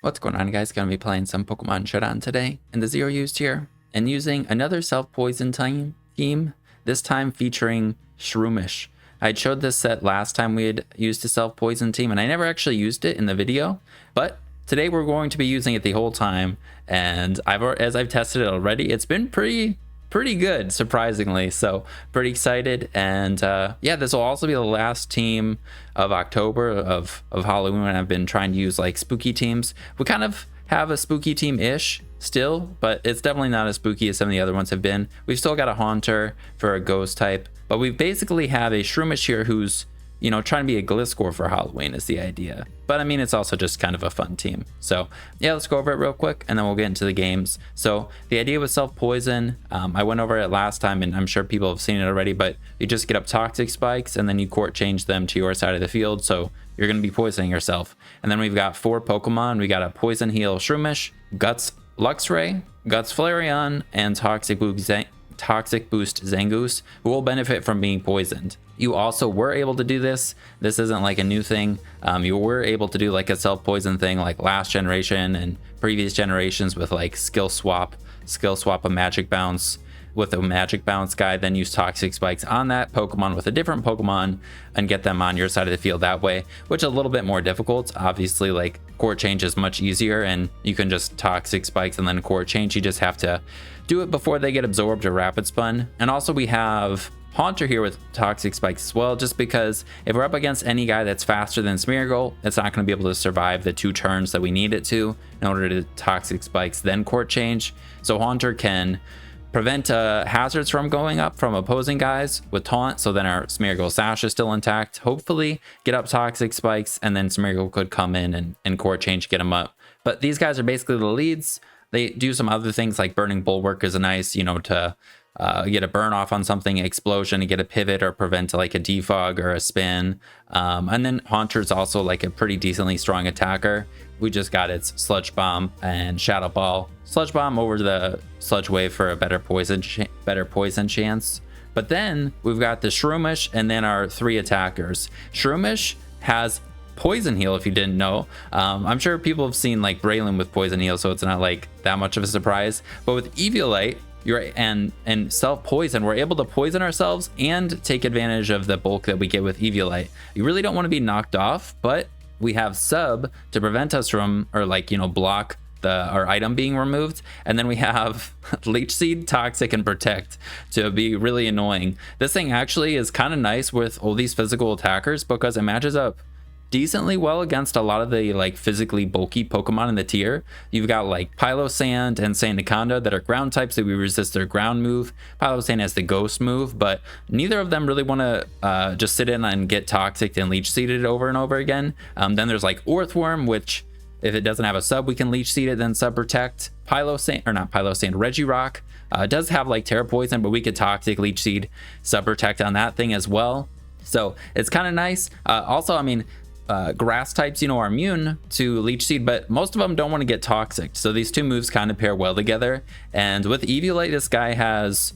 What's going on, guys? Gonna be playing some Pokemon Showdown today in the Zero Use tier and using another self-poison team, this time featuring Shroomish. I showed this set last time we had used a self-poison team and I never actually used it in the video, but today we're going to be using it the whole time, and as I've tested it already, it's been pretty good, surprisingly, so pretty excited. And yeah, this will also be the last team of October of Halloween, when I've been trying to use like spooky teams. We kind of have a spooky team-ish still, but it's definitely not as spooky as some of the other ones have been. We've still got a Haunter for a ghost type, but we basically have a Shroomish here who's, you know, trying to be a Gliscor for Halloween is the idea. But I mean, it's also just kind of a fun team. So yeah, let's go over it real quick and then we'll get into the games. So the idea with self-poison, I went over it last time and I'm sure people have seen it already, but you just get up toxic spikes and then you court change them to your side of the field. So you're going to be poisoning yourself. And then we've got 4 Pokemon. We got a Poison Heal Shroomish, Guts Luxray, Guts Flareon, and Toxic Boost Zangoose, who will benefit from being poisoned. You also were able to do this. This isn't like a new thing. You were able to do like a self-poison thing like last generation and previous generations with like skill swap a magic bounce with a magic bounce guy, then use toxic spikes on that Pokemon with a different Pokemon and get them on your side of the field that way, which is a little bit more difficult. Obviously, like court change is much easier and you can just toxic spikes and then court change. You just have to do it before they get absorbed or rapid spun. And also we have Haunter here with toxic spikes as well, just because if we're up against any guy that's faster than Smeargle, it's not going to be able to survive the 2 turns that we need it to in order to toxic spikes then court change. So Haunter can prevent hazards from going up from opposing guys with taunt, so then our Smeargle Sash is still intact. Hopefully get up toxic spikes and then Smeargle could come in and court change, get him up. But these guys are basically the leads. They do some other things like Burning Bulwark is a nice, you know, to get a burn off on something, explosion, to get a pivot or prevent like a defog or a spin. And then Haunter is also like a pretty decently strong attacker. We just got its Sludge Bomb and Shadow Ball. Sludge Bomb over the Sludge Wave for a better poison chance. But then we've got the Shroomish and then our 3 attackers. Shroomish has Poison Heal, if you didn't know. I'm sure people have seen like Braylon with Poison Heal, so it's not like that much of a surprise. But with Eviolite, and self-poison, we're able to poison ourselves and take advantage of the bulk that we get with Eviolite. You really don't want to be knocked off, but we have Sub to prevent us from, or like, you know, block our item being removed. And then we have Leech Seed, Toxic, and Protect to be really annoying. This thing actually is kind of nice with all these physical attackers because it matches up decently well against a lot of the like physically bulky Pokemon in the tier. You've got like Pilosand and Sandaconda that are ground types, that we resist their ground move. Pilosand has the ghost move, but neither of them really want to just sit in and get toxic and leech seeded over and over again. Then there's like Earthworm, which if it doesn't have a sub, we can leech seed it, then sub protect. Regirock does have like Terra Poison, but we could toxic leech seed, sub protect on that thing as well. So it's kind of nice. Also, I mean, grass types, you know, are immune to leech seed, but most of them don't want to get toxic. So these 2 moves kind of pair well together. And with Eviolite, this guy has,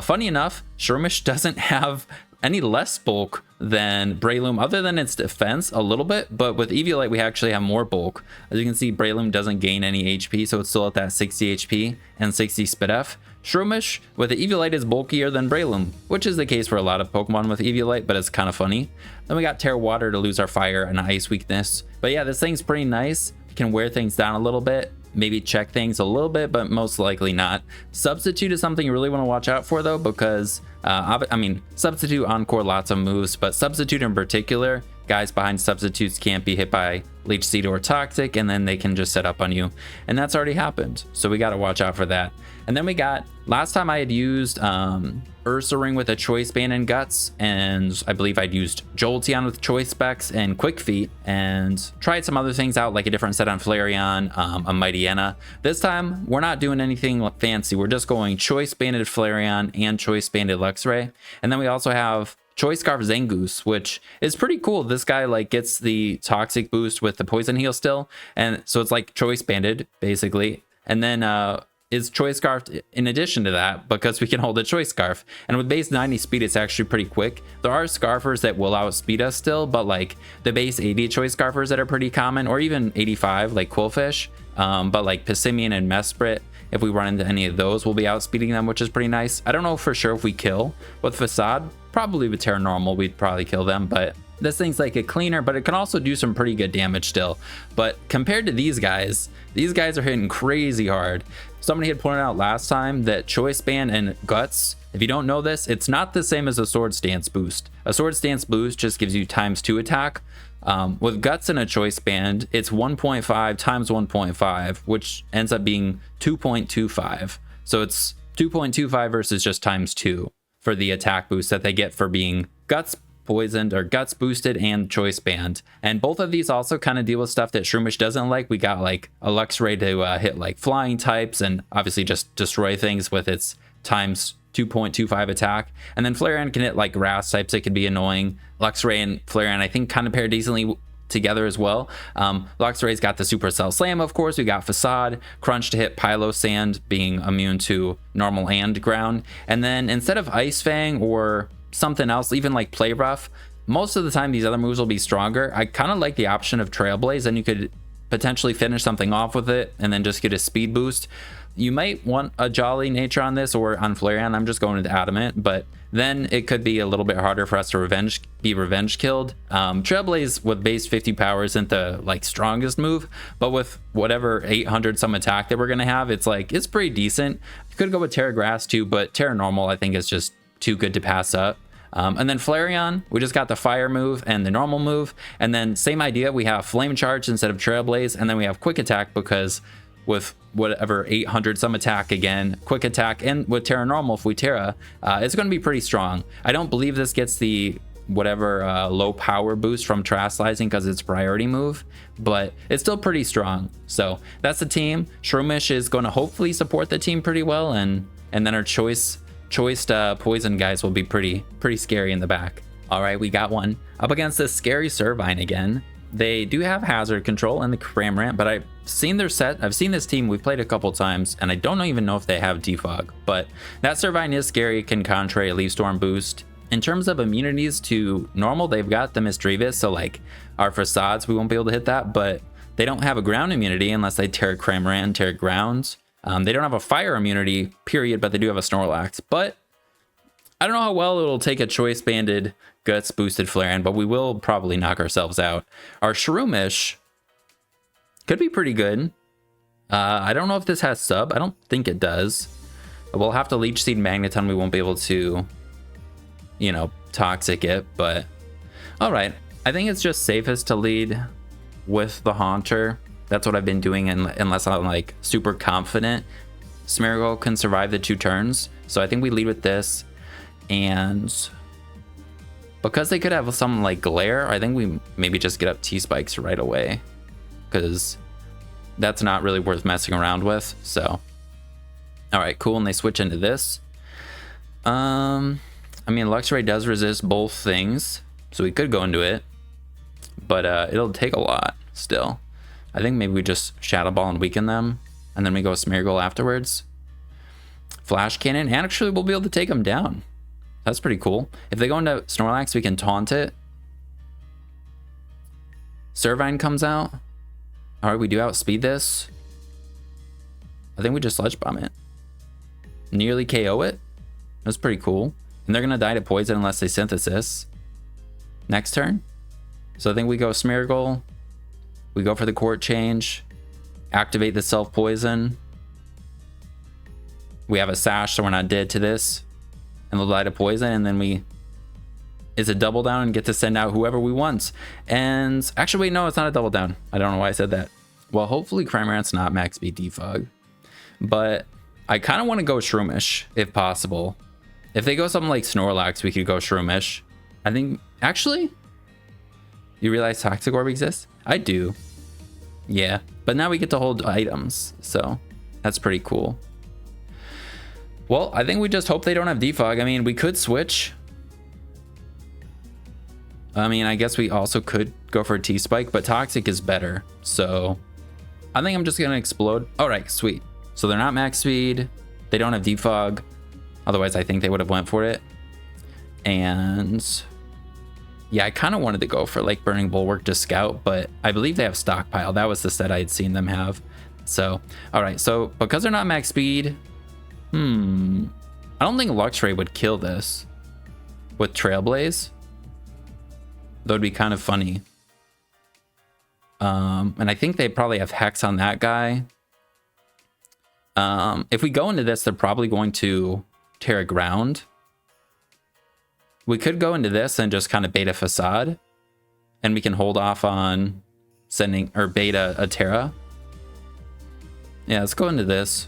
funny enough, Shroomish doesn't have any less bulk than Breloom, other than its defense a little bit. But with Eviolite, we actually have more bulk. As you can see, Breloom doesn't gain any HP, so it's still at that 60 HP and 60 Spit F. Shroomish with the Eviolite is bulkier than Breloom, which is the case for a lot of Pokemon with Eviolite, but it's kind of funny. Then we got Terra Water to lose our fire and ice weakness. But yeah, this thing's pretty nice. You can wear things down a little bit, maybe check things a little bit, but most likely not. Substitute is something you really want to watch out for though, because I mean, Substitute Encore lots of moves, but Substitute in particular, guys behind Substitutes can't be hit by Leech Seed or Toxic, and then they can just set up on you. And that's already happened, so we got to watch out for that. And then we got, last time I had used Ursaring with a Choice Band and Guts, and I believe I'd used Jolteon with Choice Specs and Quick Feet, and tried some other things out, like a different set on Flareon, a Mightyena. This time, we're not doing anything fancy. We're just going Choice Banded Flareon and Choice Banded Luxray. And then we also have Choice Scarf Zangoose, which is pretty cool. This guy like gets the toxic boost with the Poison Heal still, and so it's like Choice Banded basically. And then is Choice Scarf in addition to that, because we can hold a Choice Scarf. And with base 90 speed, it's actually pretty quick. There are Scarfers that will outspeed us still, but like the base 80 Choice Scarfers that are pretty common, or even 85 like Quillfish, but like Pissimian and Mesprit, if we run into any of those, we'll be outspeeding them, which is pretty nice. I don't know for sure if we kill with Facade. Probably with Terra Normal, we'd probably kill them, but this thing's like a cleaner, but it can also do some pretty good damage still. But compared to these guys are hitting crazy hard. Somebody had pointed out last time that Choice Band and Guts, if you don't know this, it's not the same as a Sword Stance boost. A Sword Stance boost just gives you ×2 attack. With Guts and a Choice Band, it's 1.5 times 1.5, which ends up being 2.25. So it's 2.25 versus just ×2 for the attack boost that they get for being Guts poisoned or Guts boosted and Choice Band. And both of these also kind of deal with stuff that Shroomish doesn't like. We got like a Luxray to hit like flying types and obviously just destroy things with its ×2.25 attack. And then Flareon can hit like grass types. It could be annoying. Luxray and Flareon I think kind of pair decently together as well. Luxray's got the Supercell Slam, of course. We got Facade, Crunch to hit Pylo Sand, being immune to normal and ground. And then instead of Ice Fang or something else, even like Play Rough, most of the time these other moves will be stronger. I kind of like the option of Trailblaze, and you could potentially finish something off with it and then just get a speed boost. You might want a Jolly Nature on this or on Flareon. I'm just going with Adamant, but then it could be a little bit harder for us to be revenge killed. Trailblaze with base 50 power isn't the like strongest move, but with whatever 800 some attack that we're gonna have, it's pretty decent. You could go with Terra Grass too, but Terra Normal I think is just too good to pass up. And then Flareon, we just got the fire move and the normal move, and then same idea, we have Flame Charge instead of Trailblaze, and then we have Quick Attack because with whatever 800 some attack again, Quick Attack, and with Terra Normal, if we Terra, it's going to be pretty strong. I don't believe this gets the whatever low power boost from Terastallizing because it's priority move, but it's still pretty strong. So that's the team. Shroomish is going to hopefully support the team pretty well, and then our choiced poison guys will be pretty scary in the back. All right, we got one up against this scary Servine again. They do have hazard control and the Cramorant, but I've seen their set. I've seen this team. We've played a couple times, and I don't even know if they have Defog, but that Servine is scary, can contrary a Leaf Storm boost. In terms of immunities to normal, they've got the Misdreavus, so like our Facades, we won't be able to hit that, but they don't have a ground immunity unless they tear Cramorant and tear grounds. They don't have a fire immunity, period, but they do have a Snorlax. But I don't know how well it'll take a Choice Banded Guts boosted Flareon, but we will probably knock ourselves out. Our Shroomish could be pretty good. I don't know if this has sub. I don't think it does. We'll have to Leech Seed Magneton. We won't be able to, you know, Toxic it, but all right. I think it's just safest to lead with the Haunter. That's what I've been doing unless I'm like super confident Smeargle can survive the 2 turns. So I think we lead with this. And because they could have some like Glare, I think we maybe just get up T-Spikes right away, because that's not really worth messing around with. So all right, cool. And they switch into this. I mean, Luxray does resist both things, so we could go into it, but it'll take a lot still. I think maybe we just Shadow Ball and weaken them, and then we go Smeargle afterwards. Flash Cannon, and actually we'll be able to take them down. That's pretty cool. If they go into Snorlax, we can taunt it. Servine comes out. All right, we do outspeed this. I think we just Sludge Bomb it. Nearly KO it. That's pretty cool. And they're going to die to poison unless they Synthesis. Next turn. So I think we go Smeargle. We go for the Court Change. Activate the Self-Poison. We have a Sash, so we're not dead to this. And they'll die to poison, and then it's a double down and get to send out whoever we want. And actually, wait, no, it's not a double down. I don't know why I said that. Well, hopefully Cramorant's not max speed defog, but I kind of want to go Shroomish if possible. If they go something like Snorlax, we could go Shroomish. I think, actually, you realize Toxic Orb exists? I do. Yeah, but now we get to hold items, so that's pretty cool. Well, I think we just hope they don't have defog. I mean, we could switch. I mean, I guess we also could go for a T-Spike, but Toxic is better. So I think I'm just going to explode. All right, sweet. So they're not max speed. They don't have defog. Otherwise, I think they would have went for it. And yeah, I kind of wanted to go for like Burning Bulwark to scout, but I believe they have Stockpile. That was the set I had seen them have. So, all right. So because they're not max speed, I don't think Luxray would kill this with Trailblaze. That would be kind of funny. And I think they probably have Hex on that guy. If we go into this, they're probably going to Terra Ground. We could go into this and just kind of beta Facade. And we can hold off on sending or beta a Terra. Yeah, let's go into this.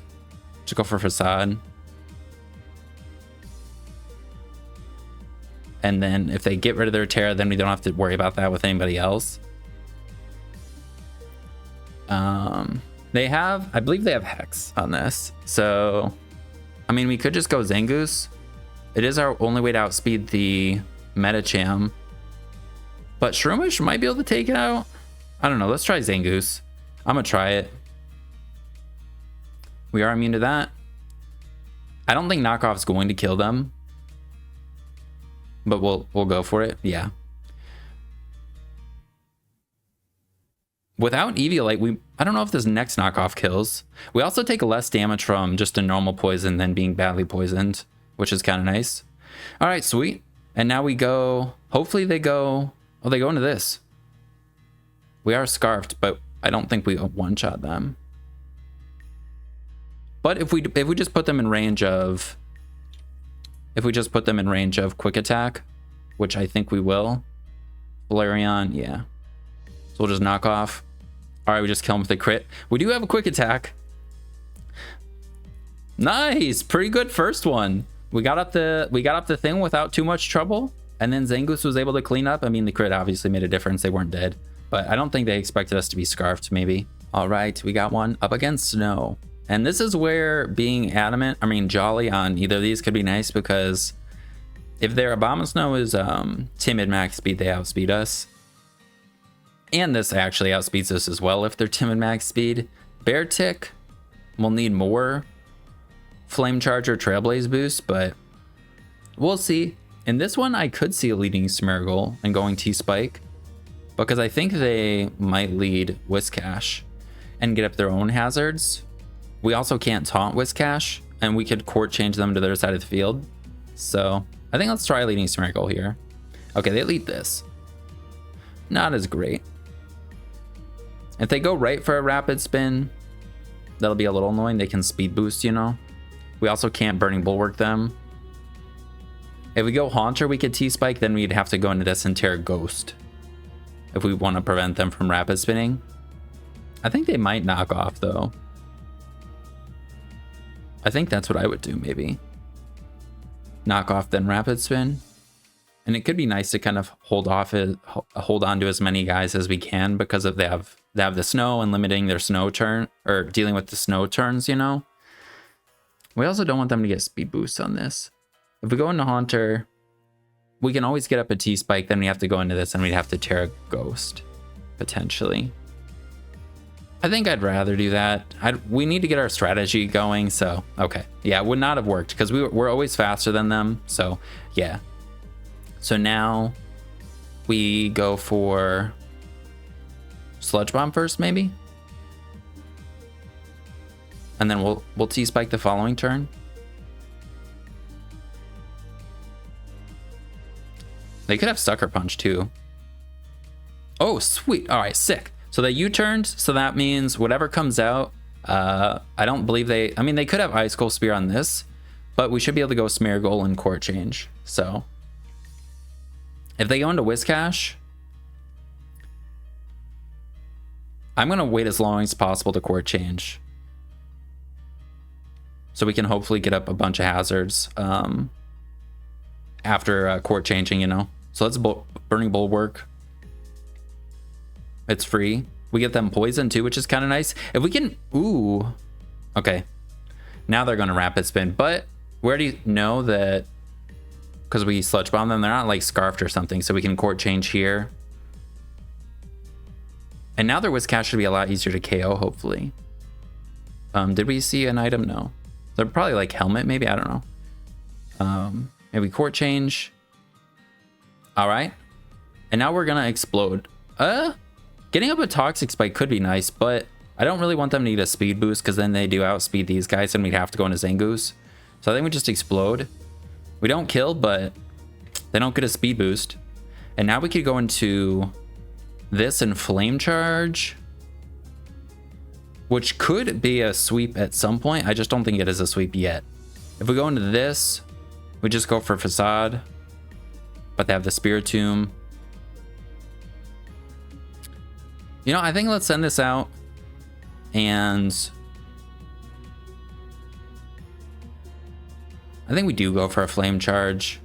Just go for Facade. And then if they get rid of their Terra, then we don't have to worry about that with anybody else. They have, I believe they have Hex on this. So, I mean, we could just go Zangoose. It is our only way to outspeed the Medicham. But Shroomish might be able to take it out. I don't know. Let's try Zangoose. I'm going to try it. We are immune to that. I don't think Knockoff's going to kill them. But we'll go for it. Yeah. Without Eviolite, I don't know if this next knockoff kills. We also take less damage from just a normal poison than being badly poisoned, which is kind of nice. All right, sweet. And now we go, hopefully they go, oh, they go into this. We are scarfed, but I don't think we one-shot them. But if we just put them in range of, quick attack, which I think we will. Valerian, yeah. So we'll just knock off. All right, we just kill him with a crit. We do have a quick attack. Nice, pretty good first one. We got up the thing without too much trouble, and then Zangoose was able to clean up. I mean, the crit obviously made a difference. They weren't dead, but I don't think they expected us to be scarfed. Maybe. All right, we got one up against Snow, and this is where being jolly on either of these could be nice, because if their Abomasnow is timid max speed, they outspeed us. And this actually outspeeds us as well if they're timid max speed. Beartick will need more Flame Charge or Trailblaze boost, but we'll see. In this one, I could see leading Smeargle and going T-Spike, because I think they might lead Whiscash and get up their own hazards. We also can't taunt Whiscash, and we could court change them to their side of the field. So I think let's try leading Smeargle here. Okay, they lead this. Not as great. If they go right for a rapid spin, that'll be a little annoying. They can speed boost, you know. We also can't Burning Bulwark them. If we go Haunter, we could T-Spike, then we'd have to go into this and Terra Ghost if we want to prevent them from rapid spinning. I think they might knock off, though. I think that's what I would do, maybe. Knock off, then rapid spin. And it could be nice to kind of hold on to as many guys as we can, because if they have the snow and limiting their snow turn, or dealing with the snow turns, you know. We also don't want them to get speed boosts on this. If we go into Haunter, we can always get up a T-Spike, then we have to go into this and we'd have to Terra Ghost, potentially. I think I'd rather do that. We need to get our strategy going, so, okay. Yeah, it would not have worked, because we're always faster than them, so, yeah. So now we go for Sludge Bomb first, maybe? And then we'll T-Spike the following turn. They could have Sucker Punch too. Oh, sweet. All right, sick. So they U-turned, so that means whatever comes out, I don't believe they could have Ice Cold Spear on this, but we should be able to go Smeargle and Court Change. So if they go into Whiscash, I'm going to wait as long as possible to Court Change, so we can hopefully get up a bunch of hazards after Court Changing, you know. So let's Burning Bulwark. It's free. We get them poison too, which is kind of nice. If we can, ooh, okay. Now they're going to rapid spin, but we already know that because we Sludge Bomb them, they're not like scarfed or something, so we can Court Change here. And now their Whiscash should be a lot easier to KO, hopefully. Did we see an item? No. They're probably like helmet, maybe. I don't know. Maybe court change. All right. And now we're gonna explode. Getting up a toxic spike could be nice, but I don't really want them to need a speed boost because then they do outspeed these guys and we'd have to go into Zangoose. So I think we just explode. We don't kill, but they don't get a speed boost. And now we could go into this and flame charge, which could be a sweep at some point. I just don't think it is a sweep yet. If we go into this, we just go for facade, but they have the Spiritomb. You know, I think let's send this out and I think we do go for a flame charge.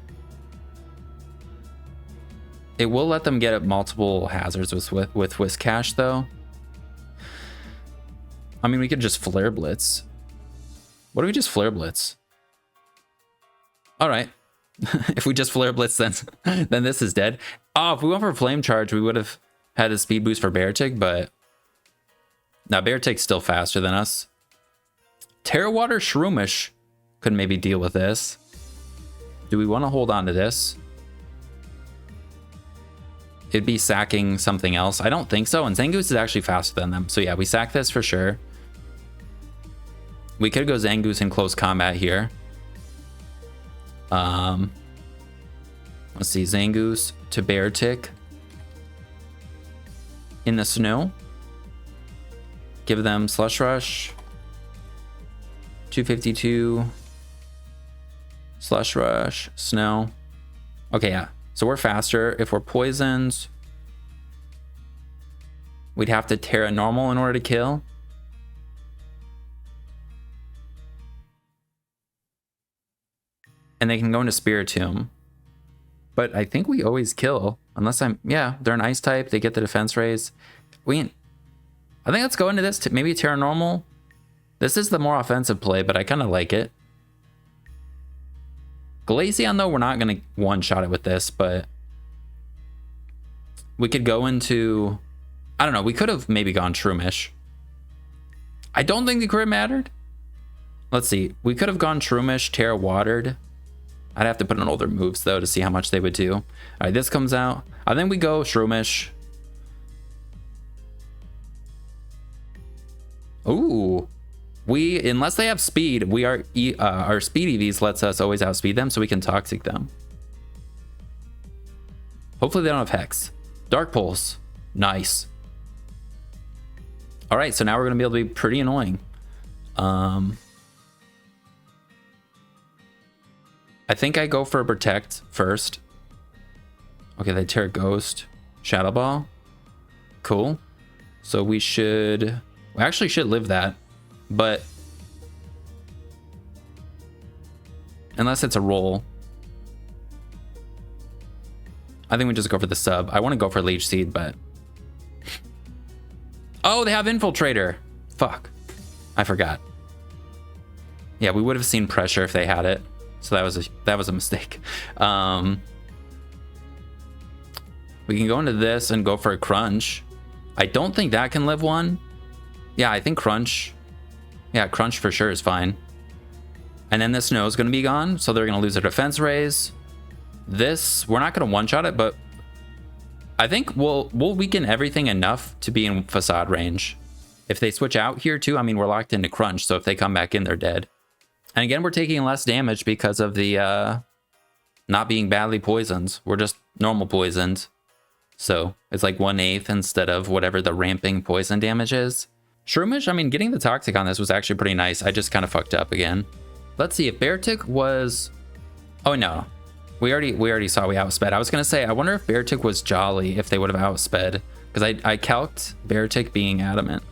It will let them get up multiple hazards with Whisk Cash though. I mean, we could just Flare Blitz. What do we just Flare Blitz? All right. If we just Flare Blitz, then this is dead. Oh, if we went for a flame charge, we would have had a speed boost for Beartic, but now Beartic's still faster than us. Terra Water Shroomish could maybe deal with this. Do we want to hold on to this? It'd be sacking something else. I don't think so. And Zangoose is actually faster than them. So yeah, we sack this for sure. We could go Zangoose in close combat here. Let's see, Zangoose to Beartic in the snow. Give them Slush Rush. 252. Slush Rush, snow. Okay, yeah. So we're faster. If we're poisoned, we'd have to Terra normal in order to kill. And they can go into Spiritomb. But I think we always kill. Unless yeah, they're an ice type. They get the defense raise. I think let's go into this. Maybe Terra normal. This is the more offensive play, but I kind of like it. Glaceon, though, we're not going to one-shot it with this, but we could go into... I don't know. We could have maybe gone Shroomish. I don't think the crit mattered. Let's see. We could have gone Shroomish, Terra Watered. I'd have to put in older moves, though, to see how much they would do. All right, this comes out. I think we go Shroomish. Ooh. Unless they have speed, our speed EVs lets us always outspeed them, so we can toxic them. Hopefully they don't have Hex. Dark Pulse. Nice. All right, so now we're gonna be able to be pretty annoying. I think I go for a Protect first. Okay, they tear Ghost. Shadow Ball. Cool. So we actually should live that. But unless it's a roll, I think we just go for the sub. I want to go for Leech Seed, but oh, they have Infiltrator. Fuck, I forgot. Yeah, we would have seen Pressure if they had it, so that was a mistake. We can go into this and go for a Crunch. I don't think that can live one. Yeah, I think Crunch. Yeah, Crunch for sure is fine. And then the snow is going to be gone, so they're going to lose their defense raise. This, we're not going to one-shot it, but I think we'll weaken everything enough to be in Facade range. If they switch out here too, I mean, we're locked into Crunch, so if they come back in, they're dead. And again, we're taking less damage because of the not being badly poisoned. We're just normal poisoned. So it's like 1/8 instead of whatever the ramping poison damage is. Shroomish, I mean, getting the Toxic on this was actually pretty nice. I just kind of fucked up again. Let's see if Beartic was... Oh, no. We already saw we outsped. I was going to say, I wonder if Beartic was Jolly, if they would have outsped. Because I calced Beartic being adamant.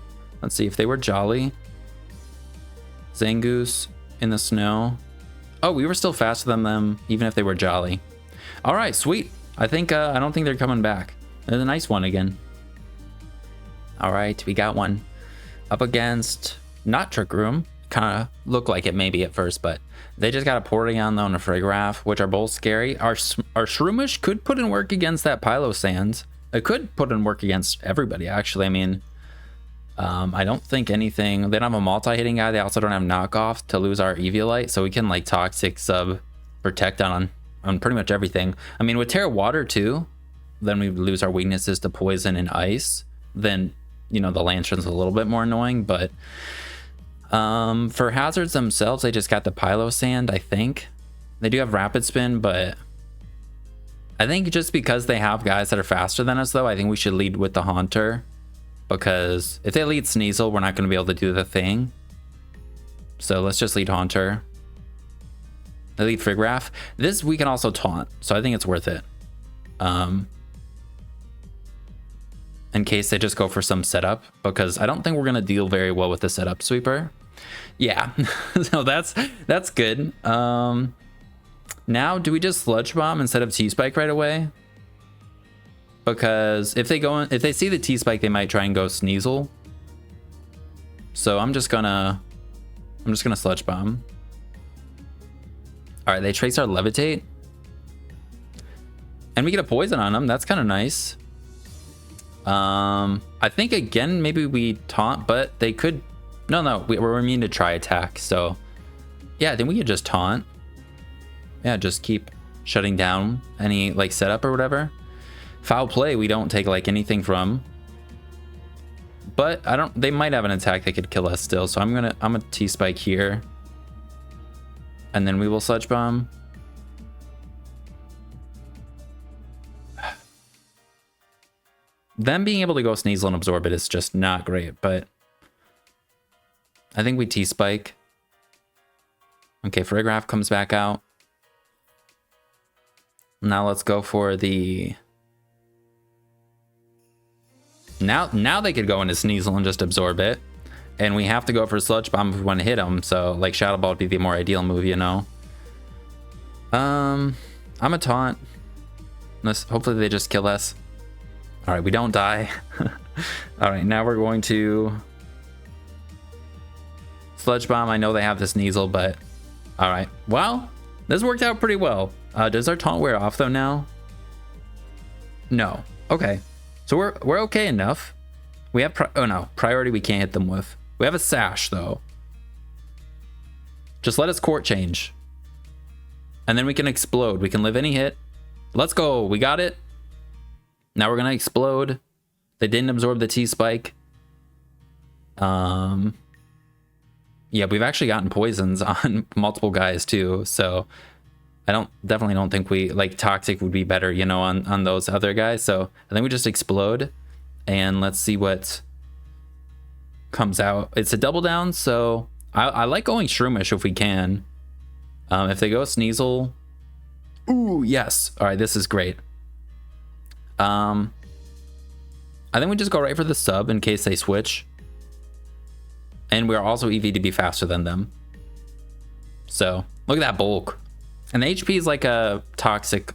Let's see if they were Jolly. Zangoose in the snow. Oh, we were still faster than them, even if they were Jolly. All right, sweet. I don't think they're coming back. There's a nice one again. All right, we got one. Up against, not Trick Room, kind of looked like it maybe at first, but they just got a Porygon though and a Frigoraph, which are both scary. Our Shroomish could put in work against that Pylo Sands. It could put in work against everybody, actually. I mean, I don't think anything. They don't have a multi-hitting guy. They also don't have knockoff to lose our Eviolite, so we can like toxic sub protect on pretty much everything. I mean, with Terra Water too, then we lose our weaknesses to poison and ice. Then, you know, the Lantern's a little bit more annoying, but for hazards themselves, they just got the Pylo Sand, I think. They do have Rapid Spin, but I think just because they have guys that are faster than us, though, I think we should lead with the Haunter. Because if they lead Sneasel, we're not going to be able to do the thing. So let's just lead Haunter. They lead Frigraph. This we can also taunt, so I think it's worth it. In case they just go for some setup, because I don't think we're going to deal very well with the setup sweeper. Yeah, so that's good. Now, do we just Sludge Bomb instead of T-Spike right away? Because if they see the T-Spike, they might try and go Sneasel. So I'm just gonna Sludge Bomb. All right, they trace our Levitate. And we get a poison on them. That's kind of nice. I think again, maybe we taunt, but they could, no, we're immune to try attack. So yeah, then we could just taunt. Yeah, just keep shutting down any like setup or whatever. Foul play, we don't take like anything from, but they might have an attack that could kill us still. So I'm a T-Spike here, and then we will Sludge Bomb. Them being able to go Sneasel and absorb it is just not great, but I think we T-Spike. Okay, Frigraph comes back out. Now let's go for the... Now they could go into Sneasel and just absorb it. And we have to go for Sludge Bomb if we want to hit them. So like Shadow Ball would be the more ideal move, you know. I'm a taunt. Hopefully they just kill us. All right, we don't die. All right, now we're going to Sludge Bomb. I know they have the Sneasel, but all right. Well, this worked out pretty well. Does our taunt wear off though now? No. Okay. So we're okay enough. We have priority we can't hit them with. We have a sash though. Just let us court change. And then we can explode. We can live any hit. Let's go. We got it. Now we're gonna explode. They didn't absorb the T-Spike. Yeah, we've actually gotten poisons on multiple guys too. So I definitely don't think we like Toxic would be better, you know, on those other guys. So I think we just explode and let's see what comes out. It's a double down, so I like going Shroomish if we can. If they go Sneasel, ooh, yes. All right, this is great. I think we just go right for the sub in case they switch. And we're also EV to be faster than them. So look at that bulk. And the HP is like a toxic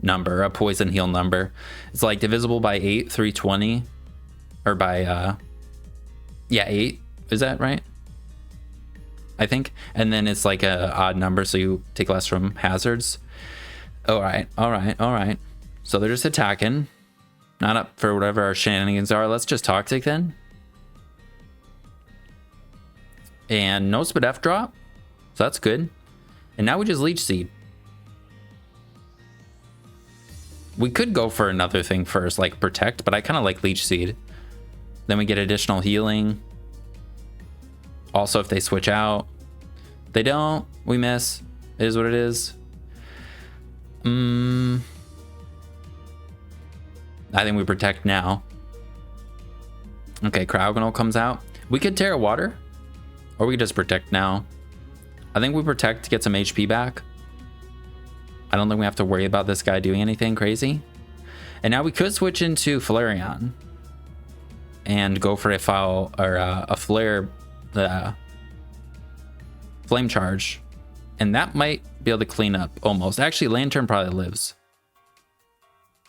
number, a poison heal number. It's like divisible by 8, 320. Or by, yeah, 8. Is that right? I think. And then it's like a odd number, so you take less from hazards. All right. So they're just attacking. Not up for whatever our shenanigans are. Let's just Toxic then. And no Spit F drop. So that's good. And now we just Leech Seed. We could go for another thing first, like Protect, but I kind of like Leech Seed. Then we get additional healing. Also, if they switch out. They don't. We miss. It is what it is. I think we Protect now. Okay, Cryogonal comes out. We could Terra Water. Or we could just Protect now. I think we Protect to get some HP back. I don't think we have to worry about this guy doing anything crazy. And now we could switch into Flareon. And go for a foul or a flare, flame charge. And that might be able to clean up almost. Actually, Lantern probably lives.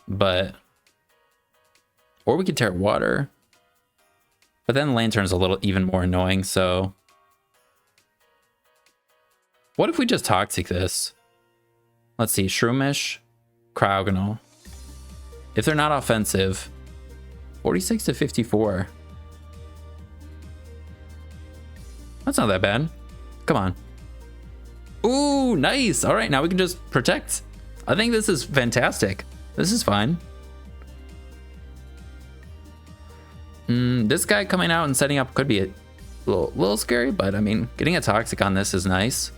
But... Or we could Terra Water. But then Lantern's a little even more annoying, so... What if we just Toxic this? Let's see, Shroomish, Cryogonal. If they're not offensive, 46 to 54. That's not that bad. Come on. Ooh, nice. All right, now we can just protect. I think this is fantastic. This is fine. This guy coming out and setting up could be a little scary, but I mean, getting a toxic on this is nice.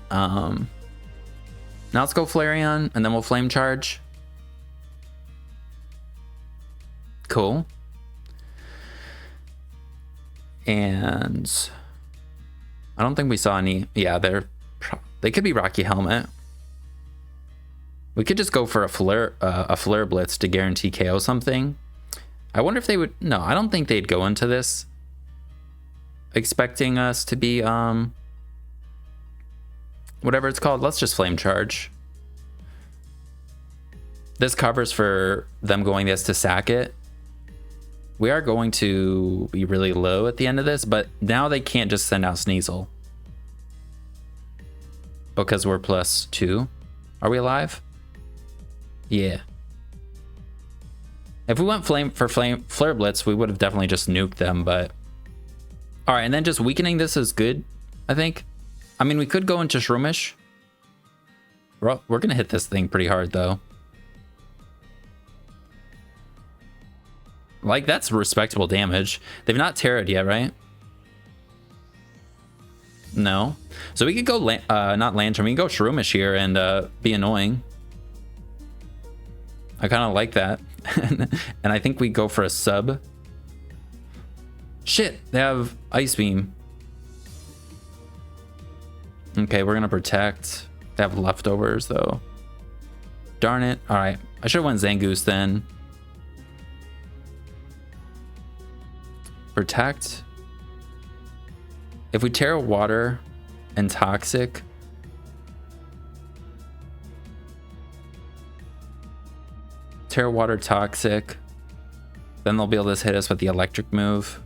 Now let's go Flareon, and then we'll Flame Charge. Cool. And I don't think we saw any. Yeah, they could be Rocky Helmet. We could just go for a Flare Blitz to guarantee KO something. I wonder if they would. No, I don't think they'd go into this expecting us to be whatever it's called. Let's just Flame Charge. This covers for them going this to sack it. We are going to be really low at the end of this, but now they can't just send out Sneasel because we're +2. Are we alive? Yeah. If we went Flare Blitz, we would have definitely just nuked them, but all right. And then just weakening this is good, I think. I mean, we could go into Shroomish. We're gonna hit this thing pretty hard though. Like, that's respectable damage. They've not terrored yet, right? No. So we could go, not Lantern, we can go Shroomish here and be annoying. I kind of like that. And I think we go for a sub. Shit, they have Ice Beam. Okay, we're gonna protect. They have leftovers though. Darn it. All right, I should have went Zangoose then. Protect. If we Terra Water and Toxic, Terra Water, Toxic, then they'll be able to hit us with the electric move.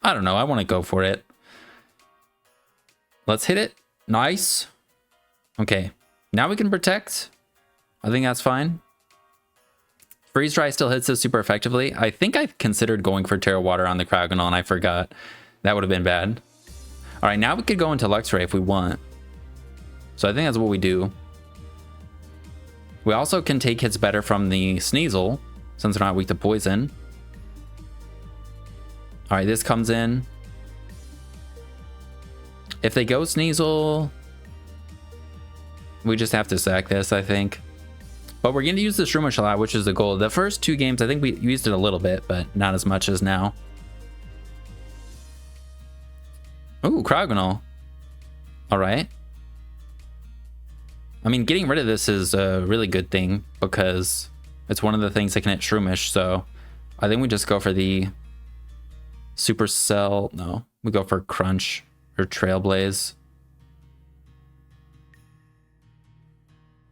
I don't know. I want to go for it. Let's hit it. Nice. Okay. Now we can protect. I think that's fine. Freeze Dry still hits us super effectively. I think I considered going for Terra Water on the Cryogonal and I forgot. That would have been bad. All right, now we could go into Luxray if we want. So I think that's what we do. We also can take hits better from the Sneasel since they're not weak to poison. All right, this comes in. If they go Sneasel, we just have to sack this, I think. But we're going to use the Shroomish a lot, which is the goal. The first 2 games, I think we used it a little bit, but not as much as now. Ooh, Cryogonal. All right. I mean, getting rid of this is a really good thing because it's one of the things that can hit Shroomish. So I think we just go for the Supercell. No, we go for Crunch or Trailblaze.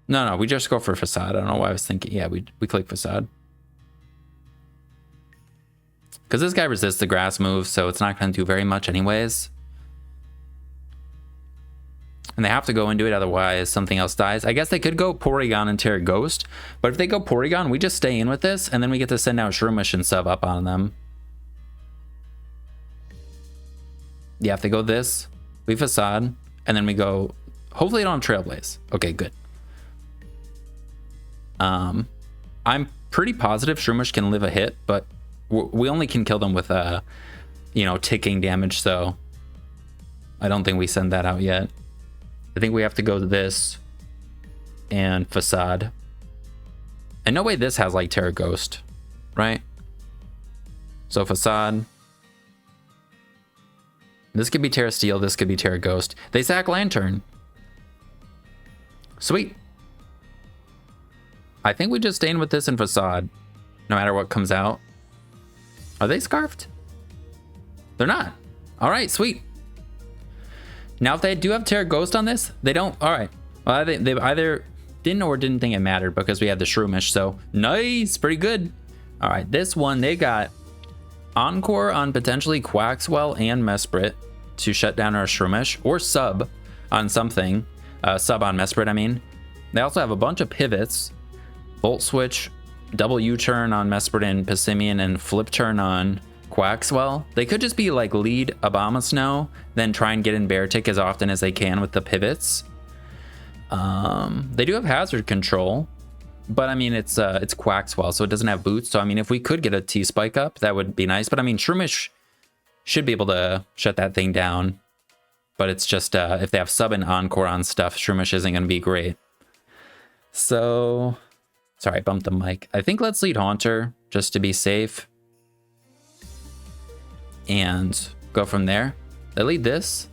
No, we just go for Facade. I don't know why I was thinking. Yeah, we click Facade. Because this guy resists the grass move, so it's not going to do very much anyways. And they have to go into it, otherwise something else dies. I guess they could go Porygon and Terra Ghost, but if they go Porygon, we just stay in with this, and then we get to send out Shroomish and sub up on them. Yeah, if they go this, we Facade, and then we go... Hopefully they don't have Trailblaze. Okay, good. I'm pretty positive Shroomish can live a hit, but we only can kill them with ticking damage, so I don't think we send that out yet. I think we have to go to this and Facade. And no way this has like Terra Ghost, right? So Facade. This could be Terra Steel, this could be Terra Ghost. They sack Lantern. Sweet. I think we just stay in with this and Facade, no matter what comes out. Are they Scarfed? They're not. All right, sweet. Now, if they do have Terra Ghost on this, they don't. All right. Well, they either didn't or didn't think it mattered because we had the Shroomish. So nice, pretty good. All right, this one, they got Encore on potentially Quaxwell and Mesprit to shut down our Shroomish, or sub on something. Sub on Mesprit, I mean. They also have a bunch of pivots. Volt Switch, double U-turn on Mesprit and Pissimian, and flip turn on Quaxwell. They could just be like lead Abomasnow, then try and get in Beartic as often as they can with the pivots. They do have hazard control, but I mean it's Quaxwell, so it doesn't have boots. So I mean if we could get a T-Spike up, that would be nice. But I mean Shroomish should be able to shut that thing down. But it's just if they have sub and encore on stuff, Shroomish isn't going to be great. So, sorry, I bumped the mic. I think let's lead Haunter just to be safe. And go from there. They lead this.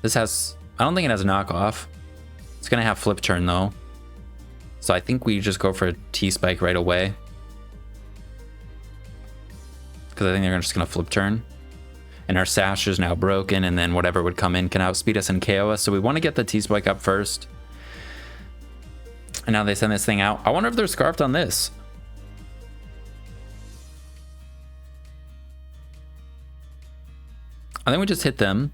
This has, I don't think it has a knockoff. It's going to have flip turn though. So I think we just go for a T-Spike right away. Because I think they're just going to flip turn. And our sash is now broken, and then whatever would come in can outspeed us and KO us. So we want to get the T-Spike up first. And now they send this thing out. I wonder if they're scarfed on this. I think we just hit them.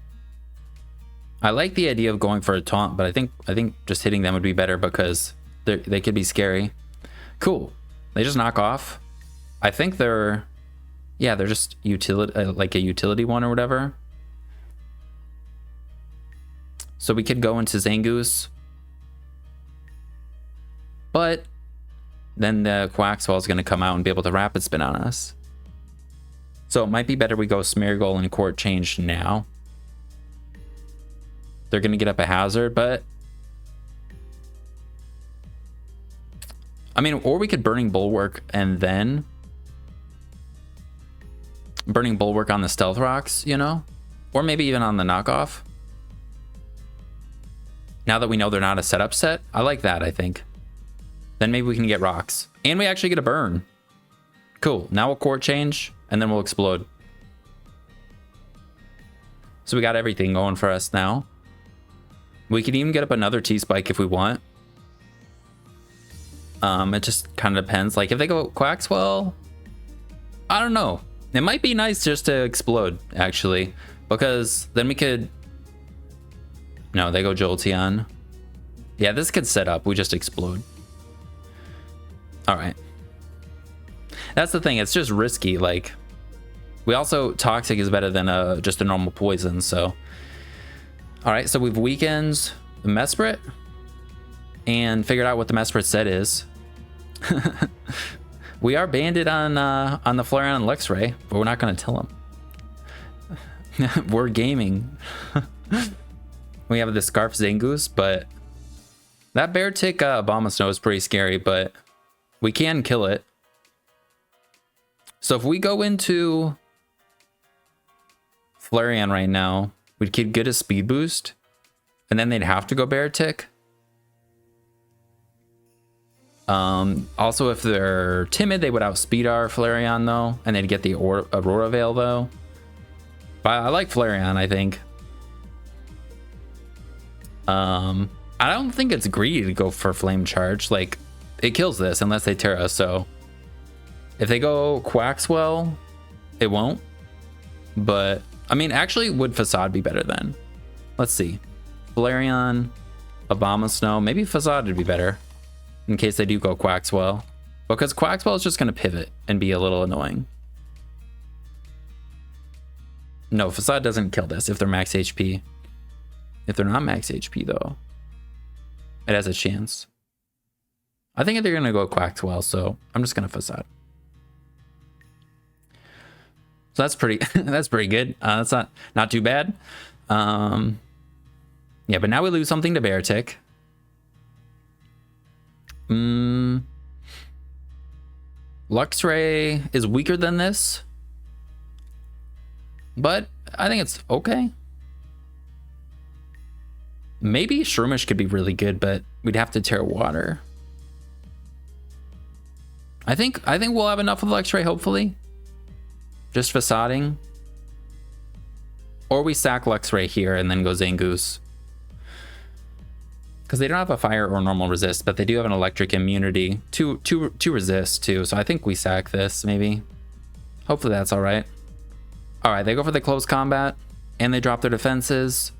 I like the idea of going for a taunt, but I think just hitting them would be better because they could be scary. Cool. They just knock off. I think they're... Yeah, they're just utility, like a utility one or whatever. So we could go into Zangoose. But then the Quaxwell is going to come out and be able to rapid spin on us. So it might be better we go Smeargle and Court Change now. They're going to get up a hazard, but... I mean, or we could Burning Bulwark and then... Burning Bulwark on the Stealth Rocks, you know? Or maybe even on the knockoff. Now that we know they're not a setup set, I like that, I think. Then maybe we can get rocks. And we actually get a burn. Cool. Now we'll Court Change, and then we'll explode. So we got everything going for us now. We could even get up another T-Spike if we want. It just kind of depends. Like, if they go Quaxwell, I don't know. It might be nice just to explode, actually, because then we could... No, they go Jolteon. Yeah, this could set up. We just explode. All right. That's the thing. It's just risky. Like, we also... Toxic is better than just a normal poison, so... All right, so we've weakened the Mesprit and figured out what the Mesprit set is. We are banded on the Flareon and Luxray, but we're not going to tell them. We're gaming. We have the Scarf Zangoose, but that Beartic Abomasnow is pretty scary, but we can kill it. So if we go into Flareon right now, we could get a speed boost, and then they'd have to go Beartic. Also, if they're timid, they would outspeed our Flareon though, and they'd get the Aurora Veil though. But I like Flareon, I think. I don't think it's greedy to go for Flame Charge. Like, it kills this unless they tear us. So if they go Quaxwell, it won't. But I mean, actually, would Facade be better then? Let's see. Flareon, Abomasnow, maybe Facade would be better. In case they do go Quaxwell. Because Quaxwell is just going to pivot and be a little annoying. No, Facade doesn't kill this if they're max HP. If they're not max HP, though, it has a chance. I think they're going to go Quaxwell, so I'm just going to Facade. So that's pretty that's pretty good. That's not too bad. Yeah, but now we lose something to Beartic. Luxray is weaker than this, but I think it's okay. Maybe Shroomish could be really good, but we'd have to tear water. I think we'll have enough of Luxray, hopefully. Just facading. Or we sack Luxray here and then go Zangoose. Because they don't have a fire or normal resist, but they do have an electric immunity to resist too. So I think we sack this maybe. Hopefully that's all right. All right, they go for the close combat and they drop their defenses.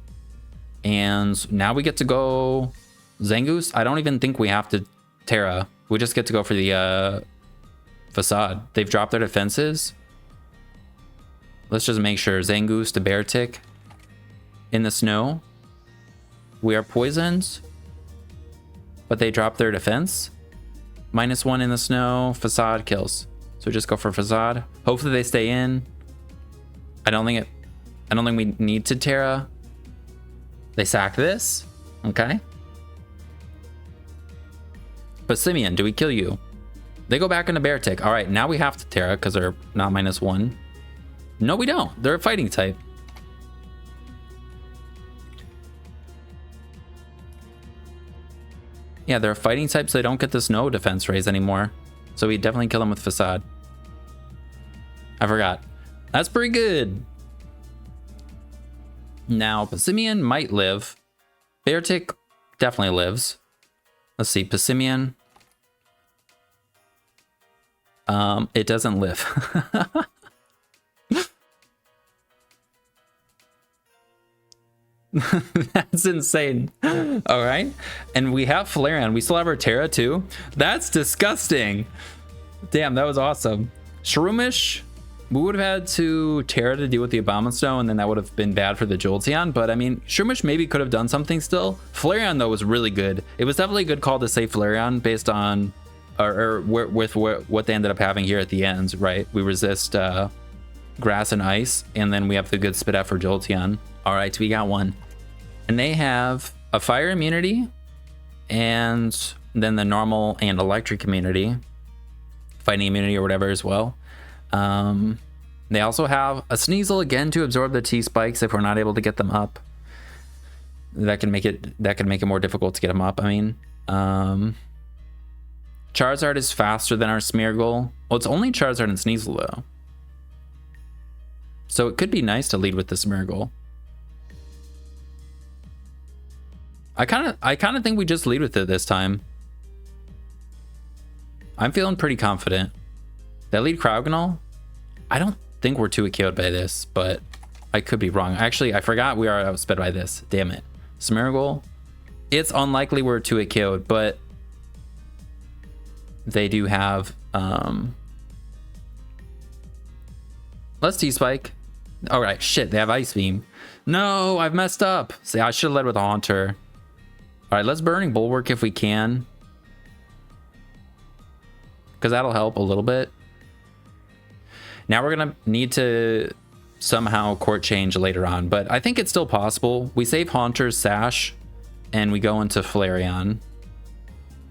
And now we get to go Zangoose. I don't even think we have to Terra. We just get to go for the facade. They've dropped their defenses. Let's just make sure. Zangoose to Beartic in the snow. We are poisoned, but they drop their defense. -1 in the snow. Facade kills. So just go for Facade. Hopefully they stay in. I don't think we need to Terra. They sack this. Okay. But Simeon, do we kill you? They go back into Beartic. All right, now we have to Terra because they're not -1. No, we don't. They're a fighting type. Yeah, they're a fighting type, so they don't get the snow defense raise anymore. So we definitely kill them with Facade. I forgot. That's pretty good. Now, Passimian might live. Beartic definitely lives. Let's see, Passimian. It doesn't live. That's insane. All right. And we have Flareon. We still have our Terra too. That's disgusting. Damn, that was awesome. Shroomish, we would have had to Terra to deal with the Abomasnow, and then that would have been bad for the Jolteon. But I mean, Shroomish maybe could have done something still. Flareon, though, was really good. It was definitely a good call to save Flareon based on, with what they ended up having here at the end, right? We resist grass and ice, and then we have the good spit out for Jolteon. All right, we got one. And they have a fire immunity, and then the normal and electric immunity, fighting immunity or whatever as well. They also have a Sneasel again to absorb the T-spikes if we're not able to get them up. That can make it more difficult to get them up. I mean, Charizard is faster than our Smeargle. Well, it's only Charizard and Sneasel though, so it could be nice to lead with the Smeargle. I kind of think we just lead with it this time. I'm feeling pretty confident. That lead Cryogonal, I don't think we're 2-KO'd by this, but I could be wrong. Actually, I forgot we are outsped by this. Damn it. Smeargle, it's unlikely we're 2-KO'd, but they do have let's T-Spike. All right, shit, they have Ice Beam. No, I've messed up. See, I should have led with a Haunter. All right, let's Burning Bulwark if we can, because that'll help a little bit. Now we're gonna need to somehow court change later on, but I think it's still possible. We save Haunter's Sash and we go into Flareon,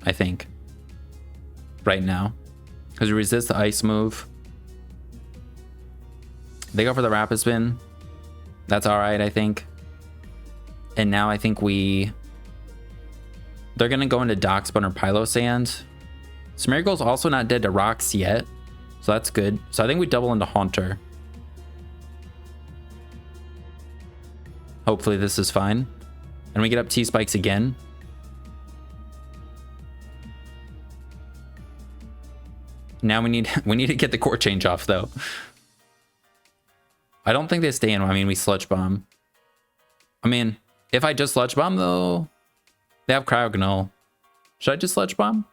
I think, right now, because we resist the ice move. They go for the Rapid Spin. That's all right, I think. And now I think they're gonna go into Doxbun or Pylo Sand. Smeargle's also not dead to rocks yet, so that's good. So I think we double into Haunter. Hopefully this is fine. And we get up T-Spikes again. Now we need to get the core change off though. I don't think they stay in. I mean, we Sludge Bomb. I mean, if I just Sludge Bomb though, they have Cryogonal. Should I just Sludge Bomb?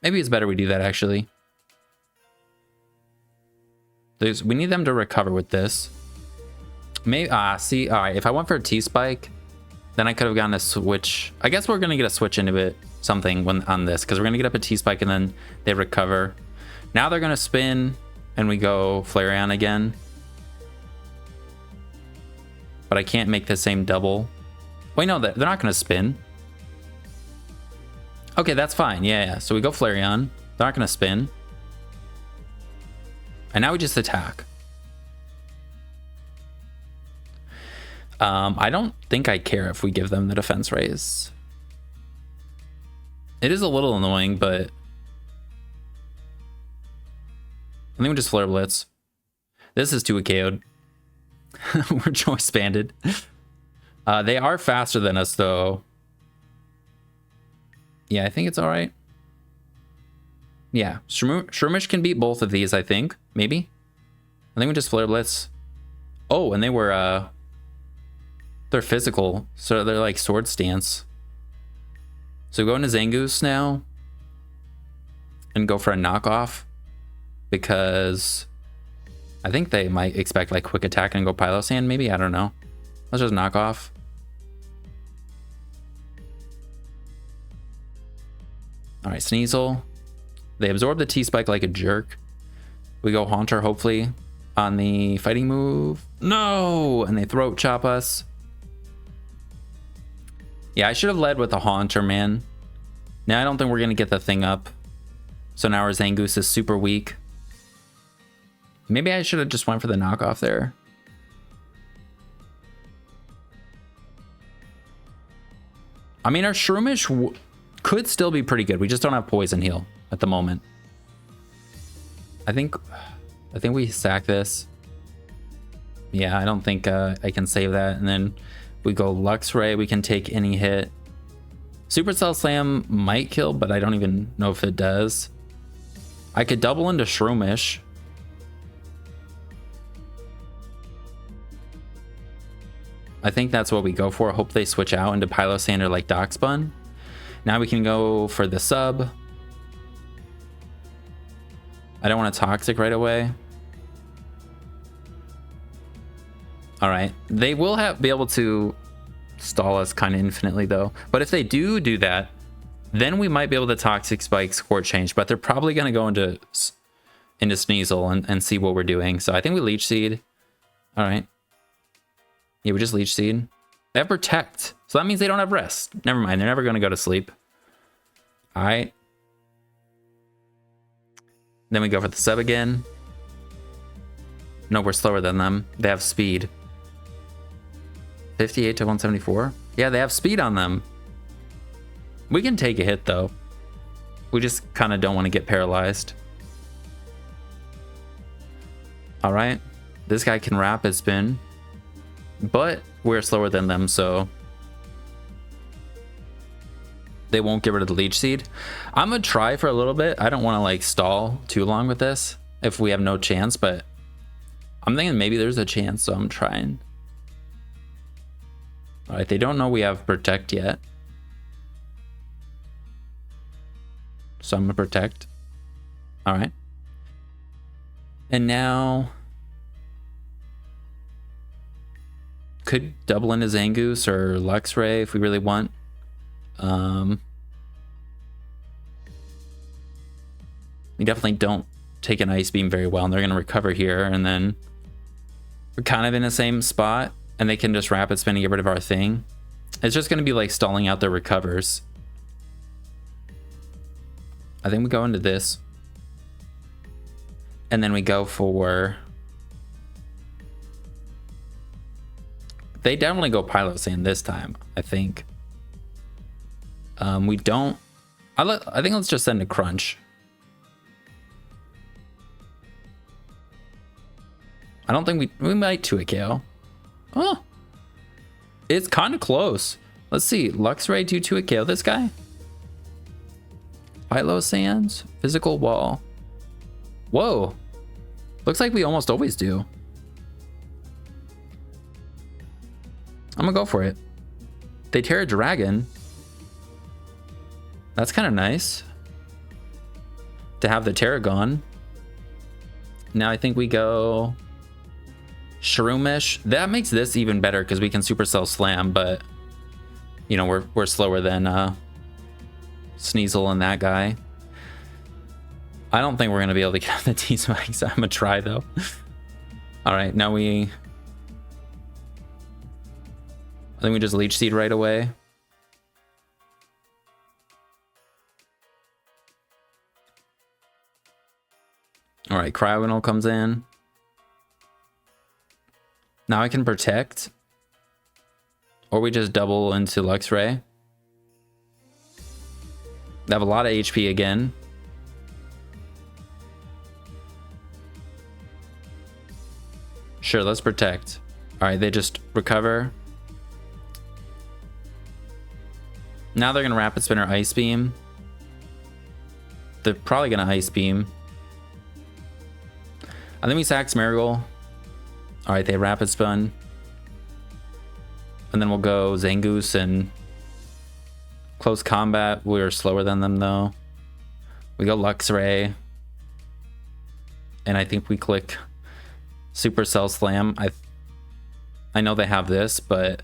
Maybe it's better we do that actually. We need them to recover with this. Maybe, see, all right, if I went for a T-Spike, then I could have gotten a switch. I guess we're gonna get a switch into it, something on this, because we're gonna get up a T-Spike and then they recover. Now they're gonna spin and we go Flareon again. But I can't make the same double. Wait, no, they're not gonna spin. Okay, that's fine, yeah. So we go Flareon, they're not gonna spin. And now we just attack. I don't think I care if we give them the defense raise. It is a little annoying, but I think we just Flare Blitz. This is 2-KO'd. We're Choice Banded. They are faster than us, though. Yeah, I think it's all right. Yeah, Shroomish can beat both of these, I think. Maybe. I think we just Flare Blitz. Oh, and they were, they're physical, so they're like Sword Stance. So go into Zangoose now and go for a knockoff, because I think they might expect like quick attack and go Pylo Sand, maybe. I don't know. Let's just knock off. All right, Sneasel. They absorb the T-Spike like a jerk. We go Haunter, hopefully, on the fighting move. No! And they throat chop us. Yeah, I should have led with the Haunter, man. Now I don't think we're going to get the thing up. So now our Zangoose is super weak. Maybe I should have just went for the knockoff there. I mean, our Shroomish could still be pretty good. We just don't have Poison Heal at the moment. I think we sack this. Yeah, I don't think I can save that. And then we go Luxray. We can take any hit. Supercell Slam might kill, but I don't even know if it does. I could double into Shroomish. I think that's what we go for. Hope they switch out into Pylo Sand or like Darkspun. Now we can go for the sub. I don't want a Toxic right away. All right. They will be able to stall us kind of infinitely though. But if they do that, then we might be able to Toxic Spike Scorch Change. But they're probably going to go into Sneasel and see what we're doing. So I think we Leech Seed. All right. Yeah, we just Leech Seed. They have Protect. So that means they don't have Rest. Never mind. They're never going to go to sleep. All right. Then we go for the sub again. No, we're slower than them. They have speed. 58 to 174. Yeah, they have speed on them. We can take a hit, though. We just kind of don't want to get paralyzed. All right. This guy can Rapid Spin. But we're slower than them, so they won't get rid of the Leech Seed. I'm going to try for a little bit. I don't want to like stall too long with this if we have no chance, but I'm thinking maybe there's a chance, so I'm trying. All right, they don't know we have Protect yet. So I'm going to Protect. All right. And now could double into Zangoose or Luxray if we really want. We definitely don't take an Ice Beam very well, and they're going to recover here, and then we're kind of in the same spot, and they can just Rapid Spin and get rid of our thing. It's just going to be like stalling out their recovers. I think we go into this, and then we go for... They definitely go Pylo Sand this time, I think. We don't... I think let's just send a Crunch. I don't think we might 2-hit KO. Oh. It's kind of close. Let's see. Luxray do 2-hit KO this guy? Pylo Sands. Physical Wall. Whoa. Looks like we almost always do. I'm gonna go for it. They tear a dragon. That's kind of nice to have the Terra gone. Now I think we go Shroomish. That makes this even better because we can Supercell Slam, but you know, we're slower than Sneasel and that guy. I don't think we're gonna be able to get the T-Spikes. I'm gonna try though. All right, now I think we just Leech Seed right away. All right, Cryogonal comes in. Now I can Protect. Or we just double into Luxray. They have a lot of HP again. Sure, let's Protect. All right, they just recover. Now they're going to Rapid Spin or Ice Beam. They're probably going to Ice Beam. I think we sack Smeargle. All right, they Rapid Spin. And then we'll go Zangoose and close combat. We're slower than them though. We go Luxray. And I think we click Supercell Slam. I know they have this, but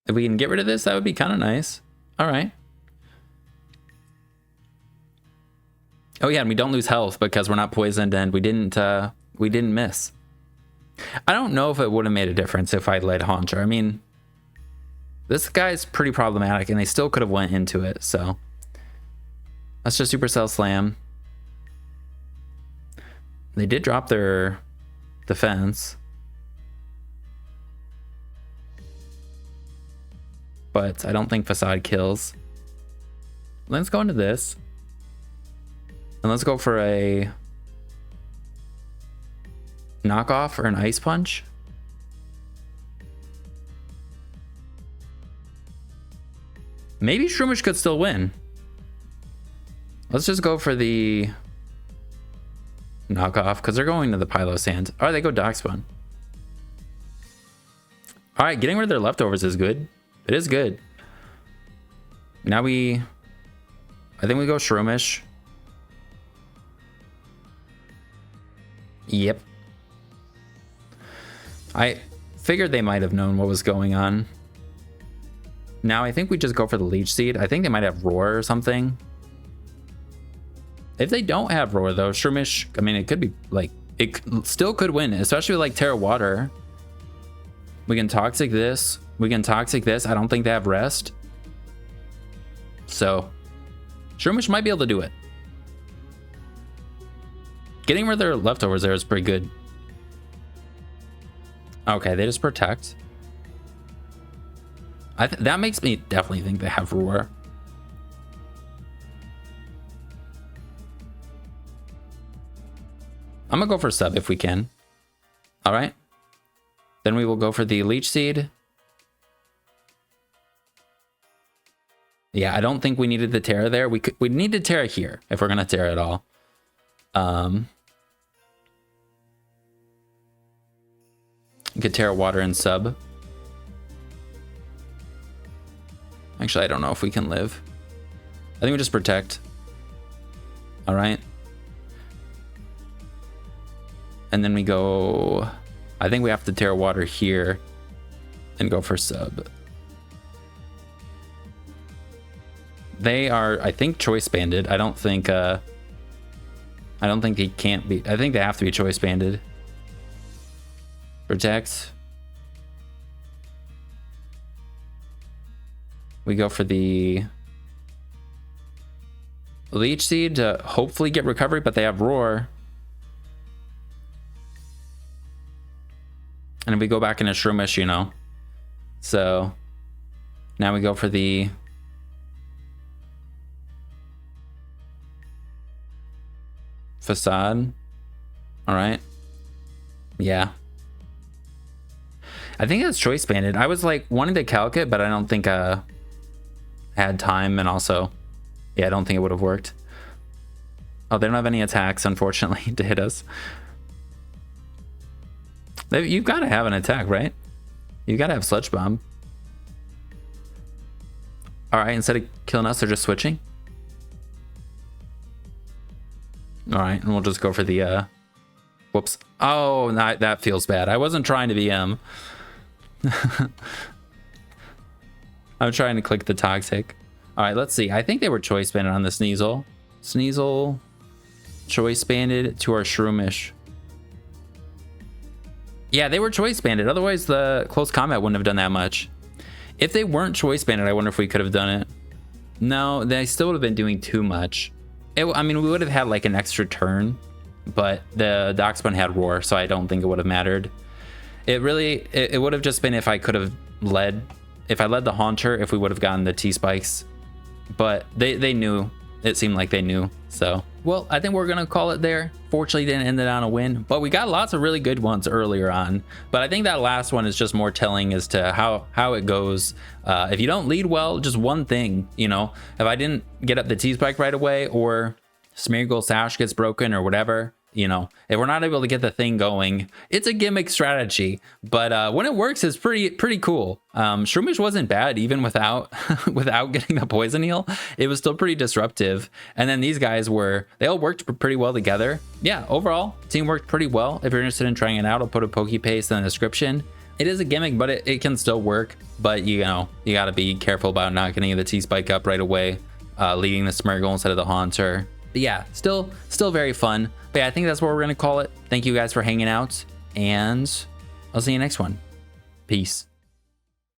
if we can get rid of this, that would be kind of nice. All right. Oh yeah, and we don't lose health because we're not poisoned, and we didn't miss. I don't know if it would have made a difference if I led Haunter. I mean, this guy's pretty problematic, and they still could have went into it. So let's just Supercell Slam. They did drop their defense, but I don't think Facade kills. Let's go into this. And let's go for a knockoff or an ice punch. Maybe Shroomish could still win. Let's just go for the knockoff because they're going to the Pylo Sand. All right, they go Darkspawn. All right, getting rid of their leftovers is good. It is good. Now I think we go Shroomish. Yep. I figured they might have known what was going on. Now I think we just go for the Leech Seed. I think they might have Roar or something. If they don't have Roar though, Shroomish, I mean, it could be like, it still could win, especially with like Terra Water. We can Toxic this. We can Toxic this. I don't think they have Rest. So Shroomish might be able to do it. Getting rid of their leftovers there is pretty good. Okay, they just protect. That makes me definitely think they have Roar. I'm gonna go for sub if we can. All right. Then we will go for the Leech Seed. Yeah, I don't think we needed the Terra there. We need the Terra here if we're gonna Terra at all. Get Terra Water and sub. Actually, I don't know if we can live. I think we just protect. All right. And then we go, I think we have to Terra Water here and go for sub. They are, I think, choice banded. I don't think he can't be. I think they have to be choice banded. Protect. We go for the Leech Seed to hopefully get recovery, but they have Roar. And if we go back into Shroomish, you know. So now we go for the Facade. All right. Yeah. I think it's choice banded. I was like wanting to calc it, but I don't think I had time, and also, yeah, I don't think it would have worked. Oh, they don't have any attacks, unfortunately, to hit us. You've got to have an attack, right? You got to have Sludge Bomb. All right, instead of killing us, they're just switching. All right, and we'll just go for the whoops. Oh, that feels bad. I wasn't trying to be I'm trying to click the Toxic. All right, let's see. I think they were choice banded on the Sneasel. Sneasel choice banded to our Shroomish. Yeah, they were choice banded. Otherwise, the close combat wouldn't have done that much. If they weren't choice banded, I wonder if we could have done it. No, they still would have been doing too much. I mean, we would have had like an extra turn, but the Darkspawn had Roar, so I don't think it would have mattered. It would have just been if I could have led the Haunter, if we would have gotten the T-Spikes. But they knew. It seemed like they knew. So, well, I think we're going to call it there. Fortunately, didn't end it on a win, but we got lots of really good ones earlier on. But I think that last one is just more telling as to how it goes. If you don't lead well, just one thing, you know, if I didn't get up the T-Spike right away, or Smeargle Sash gets broken or whatever, you know, if we're not able to get the thing going, it's a gimmick strategy. But when it works, it's pretty cool. Shroomish wasn't bad even without without getting the poison heal. It was still pretty disruptive. And then these guys they all worked pretty well together. Yeah, overall, team worked pretty well. If you're interested in trying it out, I'll put a Pokepaste in the description. It is a gimmick, but it can still work. But you know, you got to be careful about not getting the T-Spike up right away, leading the Smeargle instead of the Haunter. But yeah, still very fun. But yeah, I think that's what we're gonna call it. Thank you guys for hanging out, and I'll see you next one. Peace.